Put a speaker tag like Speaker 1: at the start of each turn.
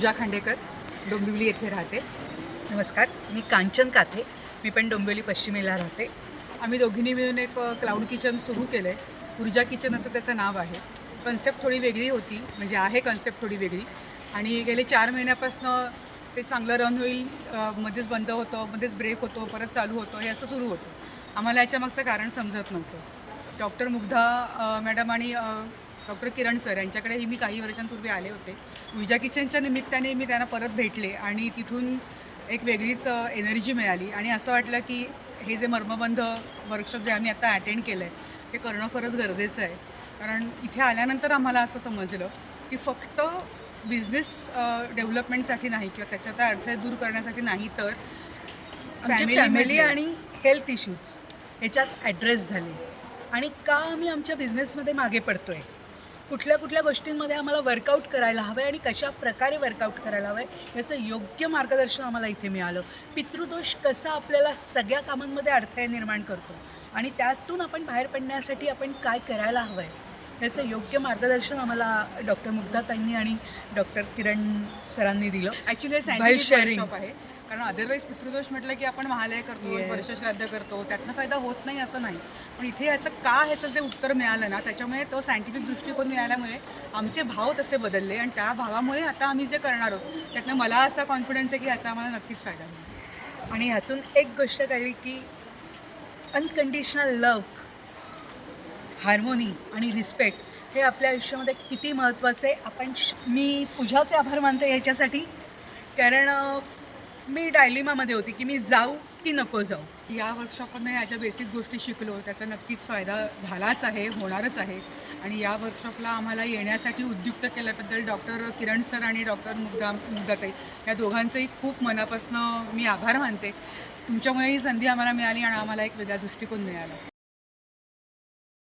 Speaker 1: पूजा खांडेकर, डोंबिवली येथे राहते.
Speaker 2: नमस्कार, मी कांचन काथे. मी पण डोंबिवली पश्चिमेला राहते.
Speaker 1: आम्ही दोघींनी मिळून एक क्लाउड किचन सुरू केलं आहे. ऊर्जा किचन असं त्याचं नाव आहे. कन्सेप्ट थोडी वेगळी होती, म्हणजे आहे कन्सेप्ट थोडी वेगळी. आणि गेले 4 महिन्यापासून ते चांगलं रन होईल, मध्येच बंद होतं, मध्येच ब्रेक होतो, परत चालू होतं, हे असं सुरू होतं. आम्हाला याच्यामागचं कारण समजत नव्हतं. डॉक्टर मुग्धा मॅडम आणि डॉक्टर किरण सर यांच्याकडेही मी काही वर्षांपूर्वी आले होते. ऊर्जा किचनच्या निमित्ताने मी त्यांना परत भेटले आणि तिथून एक वेगळीच एनर्जी मिळाली आणि असं वाटलं की हे जे मर्मबंध वर्कशॉप जे आम्ही आता अटेंड केलं आहे ते करणं खरंच गरजेचं आहे. कारण इथे आल्यानंतर आम्हाला असं समजलं की फक्त बिझनेस डेव्हलपमेंटसाठी नाही किंवा त्याच्यात अडथळे दूर करण्यासाठी नाही, तर
Speaker 2: आमची फॅमिली आणि हेल्थ इश्यूज याच्यात ॲड्रेस झाले आणि का आम्ही आमच्या बिझनेसमध्ये मागे पडतो आहे, कुठल्या कुठल्या गोष्टींमध्ये आम्हाला वर्कआउट करायला हवं आहे आणि कशा प्रकारे वर्कआउट करायला हवं आहे याचं योग्य मार्गदर्शन आम्हाला इथे मिळालं. पितृदोष कसा आपल्याला सगळ्या कामांमध्ये अडथळे निर्माण करतो आणि त्यातून आपण बाहेर पडण्यासाठी आपण काय करायला हवं आहे याचं योग्य मार्गदर्शन आम्हाला डॉक्टर मुग्धाताईंनी आणि डॉक्टर किरण सरांनी दिलं.
Speaker 1: ॲक्च्युली हे
Speaker 2: By
Speaker 1: सायंटिफिक
Speaker 2: sharing.
Speaker 1: वर्कशॉप आहे. कारण अदरवाईज पितृदोष म्हटलं की आपण महालय करतो,
Speaker 2: Yes.
Speaker 1: वर्षश्राद्ध करतो, त्यातनं फायदा होत नाही असं नाही. पण इथे ह्याचं जे उत्तर मिळालं ना, त्याच्यामुळे तो सायंटिफिक दृष्टिकोन मिळाल्यामुळे आमचे भाव तसे बदलले आणि त्या भावामुळे आता आम्ही जे करणार आहोत त्यातनं मला असा कॉन्फिडन्स आहे की ह्याचा आम्हाला नक्कीच फायदा होईल.
Speaker 2: आणि ह्यातून एक गोष्ट कळली की अनकंडिशनल लव्ह, हार्मोनी आणि रिस्पेक्ट हे आपल्या आयुष्यामध्ये किती महत्त्वाचं आहे. मी पूजाचे आभार मानते ह्याच्यासाठी, कारण मी डायलिमामध्ये होती की मी जाऊ की नको जाऊ.
Speaker 1: या वर्कशॉपमध्ये ह्याच्या बेसिक गोष्टी शिकलो, त्याचा नक्कीच फायदा झालाच आहे, होणारच आहे. आणि या वर्कशॉपला आम्हाला येण्यासाठी उद्युक्त केल्याबद्दल डॉक्टर किरण सर आणि डॉक्टर मुग्धाताई या दोघांचंही खूप मनापासून मी आभार मानते. तुमच्यामुळे ही संधी आम्हाला मिळाली आणि आम्हाला एक वेगळा दृष्टिकोन मिळाला.